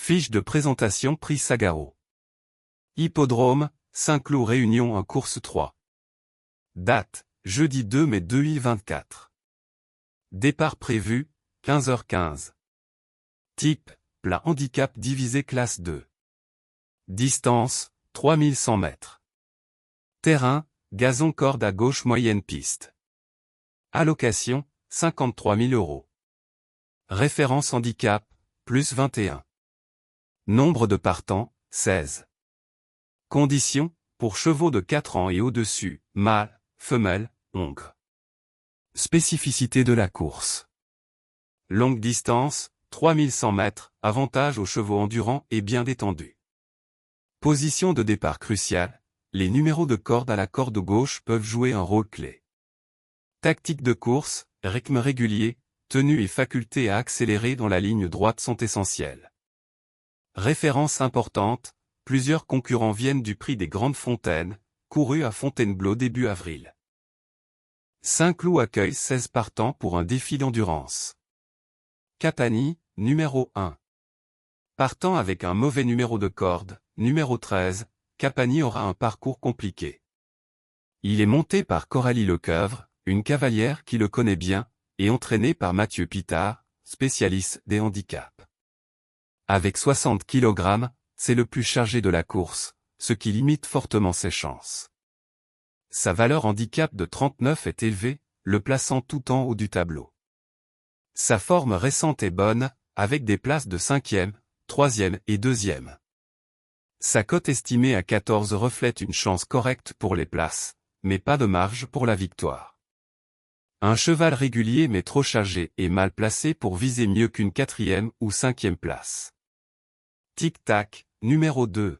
Fiche de présentation prix Sagaro. Hippodrome, Saint-Cloud Réunion 1 course 3. Date, jeudi 2 mai 2024. Départ prévu, 15h15. Type, plat handicap divisé classe 2. Distance, 3100 mètres. Terrain, gazon corde à gauche moyenne piste. Allocation, 53 000 €. Référence handicap, plus 21. Nombre de partants, 16. Conditions, pour chevaux de 4 ans et au-dessus, mâle, femelle, hongre. Spécificité de la course. Longue distance, 3100 mètres, avantage aux chevaux endurants et bien détendus. Position de départ cruciale, les numéros de corde à la corde gauche peuvent jouer un rôle clé. Tactique de course, rythme régulier, tenue et faculté à accélérer dans la ligne droite sont essentielles. Référence importante, plusieurs concurrents viennent du prix des Grandes Fontaines, couru à Fontainebleau début avril. Saint-Cloud accueille 16 partants pour un défi d'endurance. Capani, numéro 1. Partant avec un mauvais numéro de corde, numéro 13, Capani aura un parcours compliqué. Il est monté par Coralie Lecoeuvre, une cavalière qui le connaît bien, et entraîné par Mathieu Pitard, spécialiste des handicaps. Avec 60 kg, c'est le plus chargé de la course, ce qui limite fortement ses chances. Sa valeur handicap de 39 est élevée, le plaçant tout en haut du tableau. Sa forme récente est bonne, avec des places de 5e, 3e et 2e. Sa cote estimée à 14 reflète une chance correcte pour les places, mais pas de marge pour la victoire. Un cheval régulier mais trop chargé et mal placé pour viser mieux qu'une 4e ou 5e place. Tic-tac, numéro 2.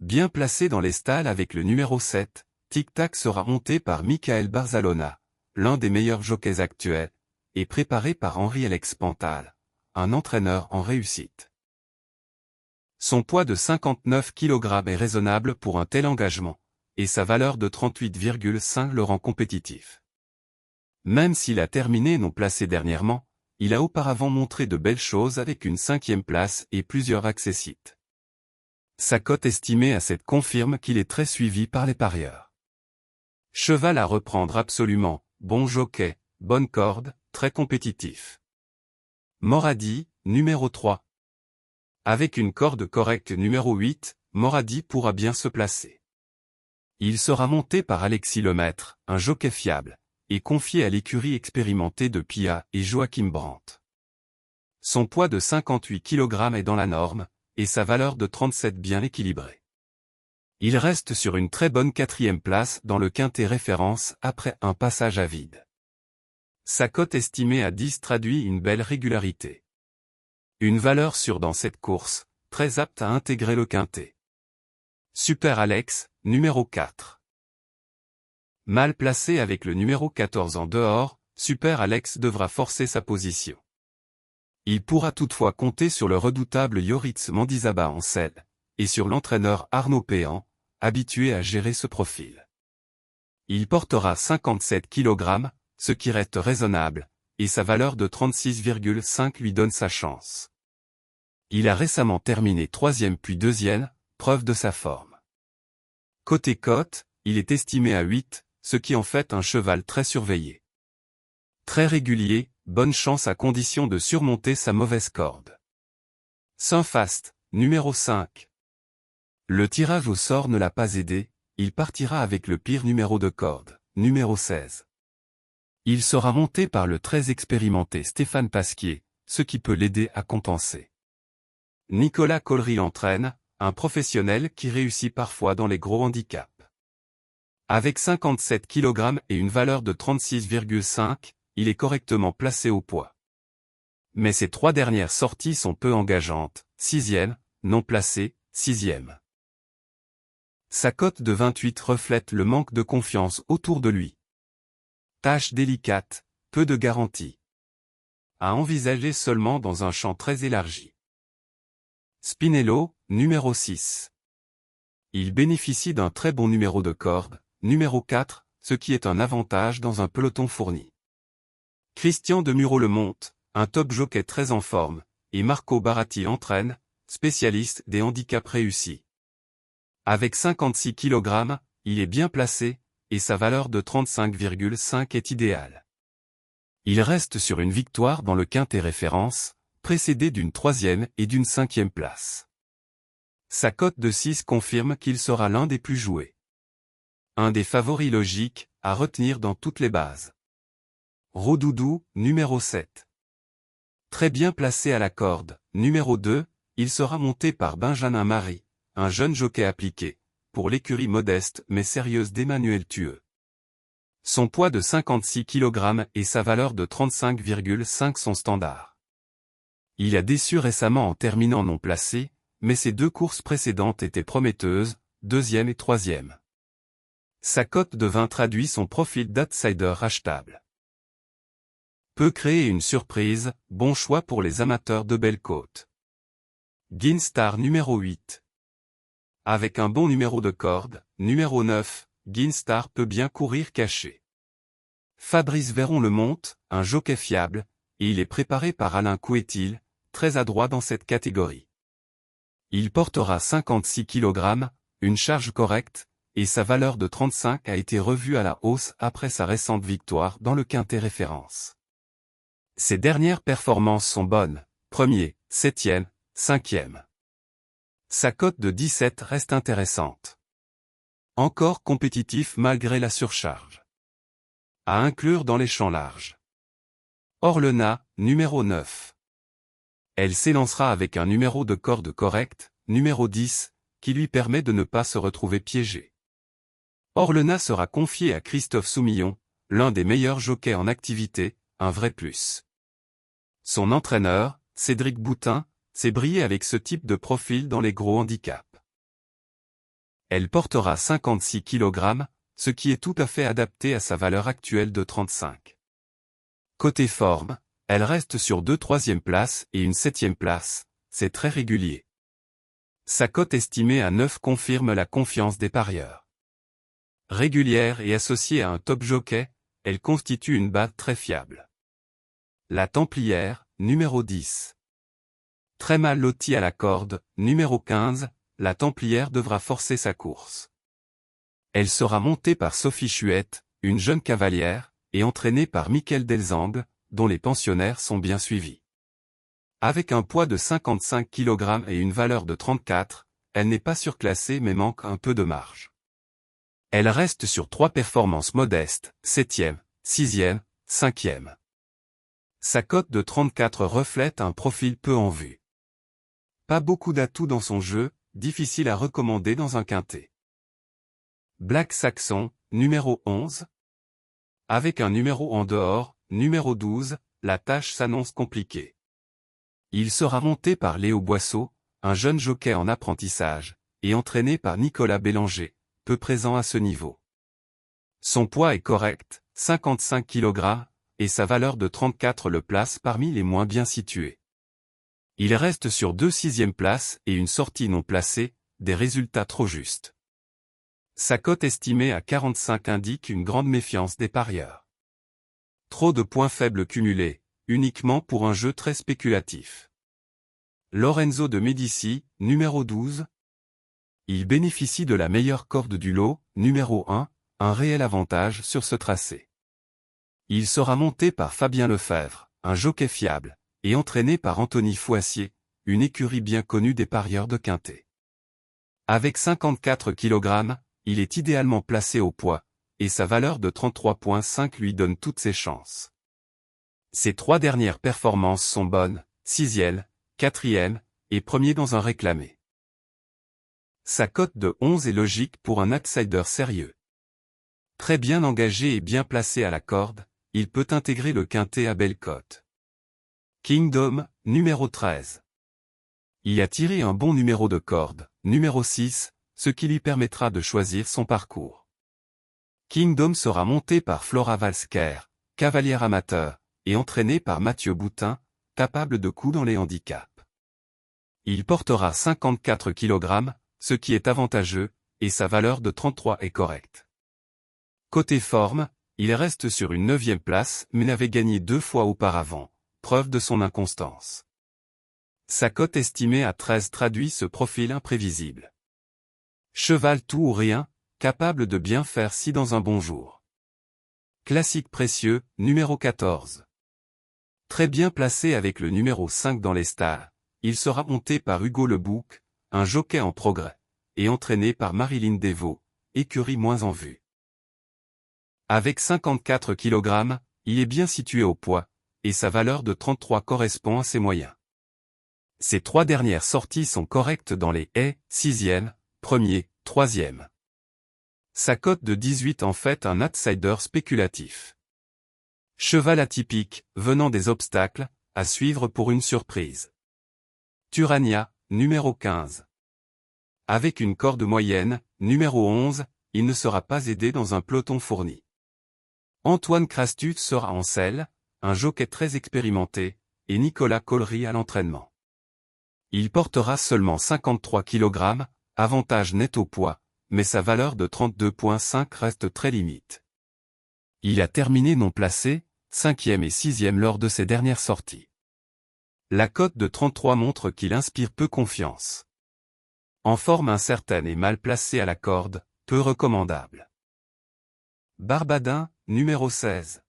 Bien placé dans les stalles avec le numéro 7, Tic-tac sera monté par Michael Barzalona, l'un des meilleurs jockeys actuels, et préparé par Henri-Alex Pantal, un entraîneur en réussite. Son poids de 59 kg est raisonnable pour un tel engagement, et sa valeur de 38,5 le rend compétitif. Même s'il a terminé non placé dernièrement, il a auparavant montré de belles choses avec une 5e place et plusieurs accessites. Sa cote estimée à 7 confirme qu'il est très suivi par les parieurs. Cheval à reprendre absolument, bon jockey, bonne corde, très compétitif. Moradi, numéro 3. Avec une corde correcte numéro 8, Moradi pourra bien se placer. Il sera monté par Alexis Lemaître, un jockey fiable, et confié à l'écurie expérimentée de Pia et Joachim Brandt. Son poids de 58 kg est dans la norme, et sa valeur de 37 bien équilibrée. Il reste sur une très bonne 4e place dans le quintet référence après un passage à vide. Sa cote estimée à 10 traduit une belle régularité. Une valeur sûre dans cette course, très apte à intégrer le quintet. Super Alex, numéro 4. Mal placé avec le numéro 14 en dehors, Super Alex devra forcer sa position. Il pourra toutefois compter sur le redoutable Yoritz Mandizaba en selle, et sur l'entraîneur Arnaud Péan, habitué à gérer ce profil. Il portera 57 kg, ce qui reste raisonnable, et sa valeur de 36,5 lui donne sa chance. Il a récemment terminé 3e puis 2e, preuve de sa forme. Côté cote, il est estimé à 8, ce qui en fait un cheval très surveillé. Très régulier, bonne chance à condition de surmonter sa mauvaise corde. Saint-Fast, numéro 5. Le tirage au sort ne l'a pas aidé, il partira avec le pire numéro de corde, numéro 16. Il sera monté par le très expérimenté Stéphane Pasquier, ce qui peut l'aider à compenser. Nicolas Collery l'entraîne, un professionnel qui réussit parfois dans les gros handicaps. Avec 57 kg et une valeur de 36,5, il est correctement placé au poids. Mais ses 3 dernières sorties sont peu engageantes, 6e, non placé, 6e. Sa cote de 28 reflète le manque de confiance autour de lui. Tâche délicate, peu de garantie. À envisager seulement dans un champ très élargi. Spinello, numéro 6. Il bénéficie d'un très bon numéro de corde, numéro 4, ce qui est un avantage dans un peloton fourni. Christian de Muro le monte, un top jockey très en forme, et Marco Baratti entraîne, spécialiste des handicaps réussis. Avec 56 kg, il est bien placé, et sa valeur de 35,5 est idéale. Il reste sur une victoire dans le quintet référence, précédé d'une 3e et d'une 5e place. Sa cote de 6 confirme qu'il sera l'un des plus joués. Un des favoris logiques, à retenir dans toutes les bases. Rodoudou, numéro 7. Très bien placé à la corde, numéro 2, il sera monté par Benjamin Marie, un jeune jockey appliqué, pour l'écurie modeste mais sérieuse d'Emmanuel Thueux. Son poids de 56 kg et sa valeur de 35,5 sont standards. Il a déçu récemment en terminant non placé, mais ses 2 courses précédentes étaient prometteuses, 2e et 3e. Sa cote de 20 traduit son profil d'outsider achetable. Peut créer une surprise, bon choix pour les amateurs de belle côte. Ginstar numéro 8. Avec un bon numéro de corde, numéro 9, Ginstar peut bien courir caché. Fabrice Véron le monte, un jockey fiable, et il est préparé par Alain Couetil, très adroit dans cette catégorie. Il portera 56 kg, une charge correcte, et sa valeur de 35 a été revue à la hausse après sa récente victoire dans le quintet référence. Ses dernières performances sont bonnes, 1er, 7e, 5e. Sa cote de 17 reste intéressante. Encore compétitif malgré la surcharge. À inclure dans les champs larges. Orlena, numéro 9. Elle s'élancera avec un numéro de corde correct, numéro 10, qui lui permet de ne pas se retrouver piégée. Orlena sera confiée à Christophe Soumillon, l'un des meilleurs jockeys en activité, un vrai plus. Son entraîneur, Cédric Boutin, sait briller avec ce type de profil dans les gros handicaps. Elle portera 56 kg, ce qui est tout à fait adapté à sa valeur actuelle de 35. Côté forme, elle reste sur 2 3e places et une 7e place, c'est très régulier. Sa cote estimée à 9 confirme la confiance des parieurs. Régulière et associée à un top jockey, elle constitue une base très fiable. La Templière, numéro 10. Très mal lotie à la corde, numéro 15, la Templière devra forcer sa course. Elle sera montée par Sophie Chouette, une jeune cavalière, et entraînée par Mickaël Delzambe, dont les pensionnaires sont bien suivis. Avec un poids de 55 kg et une valeur de 34, elle n'est pas surclassée mais manque un peu de marge. Elle reste sur 3 performances modestes, 7e, 6e, 5e. Sa cote de 34 reflète un profil peu en vue. Pas beaucoup d'atouts dans son jeu, difficile à recommander dans un quintet. Black Saxon, numéro 11. Avec un numéro en dehors, numéro 12, la tâche s'annonce compliquée. Il sera monté par Léo Boisseau, un jeune jockey en apprentissage, et entraîné par Nicolas Bélanger, peu présent à ce niveau. Son poids est correct, 55 kg, et sa valeur de 34 le place parmi les moins bien situés. Il reste sur 2 6e places et une sortie non placée, des résultats trop justes. Sa cote estimée à 45 indique une grande méfiance des parieurs. Trop de points faibles cumulés, uniquement pour un jeu très spéculatif. Lorenzo de Medici, numéro 12. Il bénéficie de la meilleure corde du lot, numéro 1, un réel avantage sur ce tracé. Il sera monté par Fabien Lefebvre, un jockey fiable, et entraîné par Anthony Foissier, une écurie bien connue des parieurs de quintet. Avec 54 kg, il est idéalement placé au poids, et sa valeur de 33,5 lui donne toutes ses chances. Ses 3 dernières performances sont bonnes, 6e, 4e, et 1er dans un réclamé. Sa cote de 11 est logique pour un outsider sérieux. Très bien engagé et bien placé à la corde, il peut intégrer le quintet à belle cote. Kingdom, numéro 13. Il a tiré un bon numéro de corde, numéro 6, ce qui lui permettra de choisir son parcours. Kingdom sera monté par Flora Valsker, cavalière amateur, et entraîné par Mathieu Boutin, capable de coups dans les handicaps. Il portera 54 kg, ce qui est avantageux, et sa valeur de 33 est correcte. Côté forme, il reste sur une 9e place mais n'avait gagné 2 fois auparavant, preuve de son inconstance. Sa cote estimée à 13 traduit ce profil imprévisible. Cheval tout ou rien, capable de bien faire si dans un bon jour. Classique précieux, numéro 14. Très bien placé avec le numéro 5 dans les stars, il sera monté par Hugo Le Bouc, un jockey en progrès, et entraîné par Marilyn Devaux, écurie moins en vue. Avec 54 kg, il est bien situé au poids, et sa valeur de 33 correspond à ses moyens. Ses 3 dernières sorties sont correctes dans les haies, 6e, 1er, 3e. Sa cote de 18 en fait un outsider spéculatif. Cheval atypique, venant des obstacles, à suivre pour une surprise. Turania, numéro 15. Avec une corde moyenne, numéro 11, il ne sera pas aidé dans un peloton fourni. Antoine Crastut sera en selle, un jockey très expérimenté, et Nicolas Collery à l'entraînement. Il portera seulement 53 kg, avantage net au poids, mais sa valeur de 32,5 reste très limite. Il a terminé non placé, 5e et 6e lors de ses dernières sorties. La cote de 33 montre qu'il inspire peu confiance. En forme incertaine et mal placé à la corde, peu recommandable. Barbadin, numéro 16.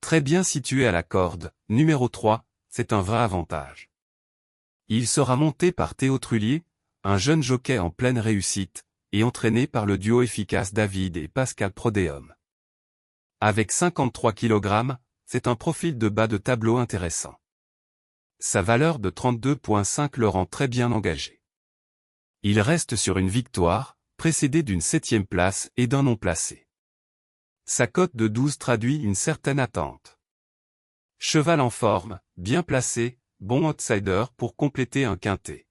Très bien situé à la corde, numéro 3, c'est un vrai avantage. Il sera monté par Théo Trullier, un jeune jockey en pleine réussite, et entraîné par le duo efficace David et Pascal Prodéum. Avec 53 kg, c'est un profil de bas de tableau intéressant. Sa valeur de 32,5 le rend très bien engagé. Il reste sur une victoire, précédé d'une 7e place et d'un non placé. Sa cote de 12 traduit une certaine attente. Cheval en forme, bien placé, bon outsider pour compléter un quintet.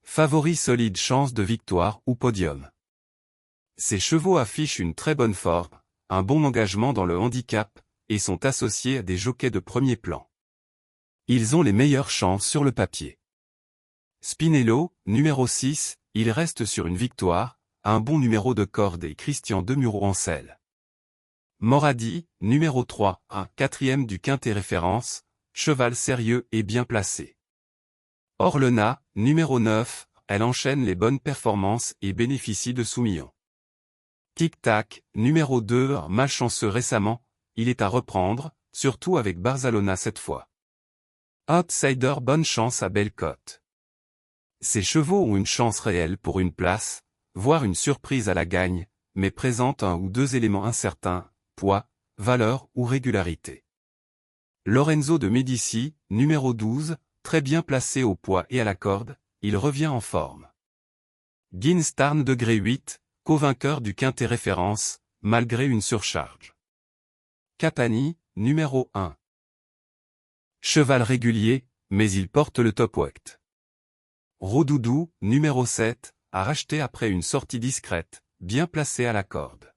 Favori solide chance de victoire ou podium. Ces chevaux affichent une très bonne forme, un bon engagement dans le handicap, et sont associés à des jockeys de premier plan. Ils ont les meilleures chances sur le papier. Spinello, numéro 6, il reste sur une victoire, un bon numéro de corde et Christian Demuro en selle. Moradi, numéro 3, un 4e du quintet référence, cheval sérieux et bien placé. Orlena, numéro 9, elle enchaîne les bonnes performances et bénéficie de sous-millions. Tic-tac, numéro 2, malchanceux récemment, il est à reprendre, surtout avec Barzalona cette fois. Outsider bonne chance à belle cote. Ces chevaux ont une chance réelle pour une place, voire une surprise à la gagne, mais présentent un ou deux éléments incertains, poids, valeur ou régularité. Lorenzo de Medici, numéro 12, très bien placé au poids et à la corde, il revient en forme. Guinstarn degré 8, co-vainqueur du quintet référence, malgré une surcharge. Capani, numéro 1. Cheval régulier, mais il porte le top weight. Rodoudou, numéro 7, a racheté après une sortie discrète, bien placé à la corde.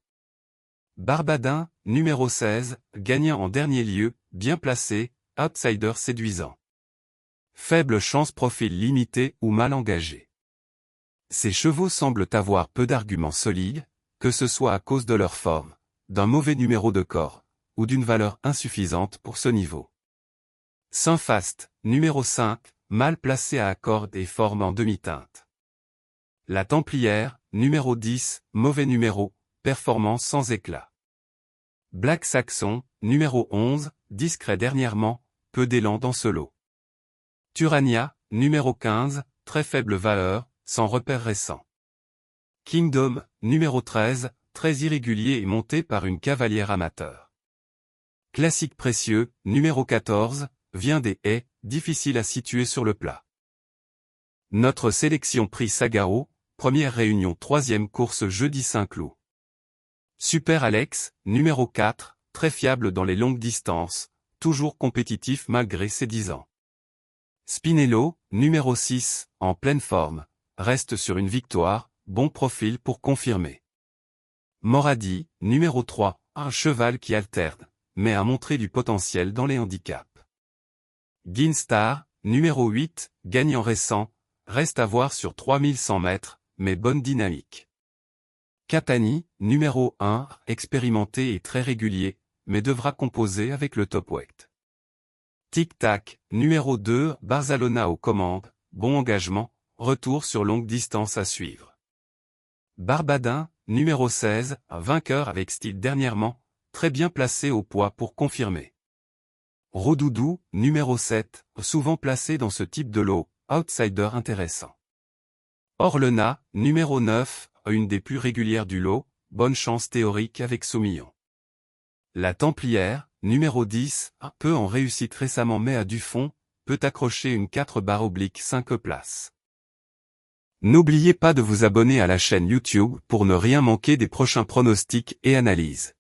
Barbadin, numéro 16, gagnant en dernier lieu, bien placé, outsider séduisant. Faible chance profil limité ou mal engagé. Ces chevaux semblent avoir peu d'arguments solides, que ce soit à cause de leur forme, d'un mauvais numéro de corps, ou d'une valeur insuffisante pour ce niveau. Saint-Fast, numéro 5, mal placé à la corde et forme en demi-teinte. La Templière, numéro 10, mauvais numéro, performance sans éclat. Black Saxon, numéro 11, discret dernièrement, peu d'élan dans ce lot. Turania, numéro 15, très faible valeur, sans repère récent. Kingdom, numéro 13, très irrégulier et monté par une cavalière amateur. Classique précieux, numéro 14, vient des haies, difficile à situer sur le plat. Notre sélection prix Sagao, première réunion 3e course jeudi Saint-Cloud. Super Alex, numéro 4, très fiable dans les longues distances, toujours compétitif malgré ses 10 ans. Spinello, numéro 6, en pleine forme, reste sur une victoire, bon profil pour confirmer. Moradi, numéro 3, un cheval qui alterne, mais a montré du potentiel dans les handicaps. Guinstar, numéro 8, gagnant récent, reste à voir sur 3100 mètres, mais bonne dynamique. Capani, numéro 1, expérimenté et très régulier, mais devra composer avec le top weight. Tic-tac, numéro 2, Barcelona aux commandes, bon engagement, retour sur longue distance à suivre. Barbadin, numéro 16, vainqueur avec style dernièrement, très bien placé au poids pour confirmer. Rodoudou, numéro 7, souvent placé dans ce type de lot, outsider intéressant. Orlena, numéro 9, une des plus régulières du lot, bonne chance théorique avec Soumillon. La Templière, numéro 10, peu en réussite récemment mais à du fond, peut accrocher une 4/5 places. N'oubliez pas de vous abonner à la chaîne YouTube pour ne rien manquer des prochains pronostics et analyses.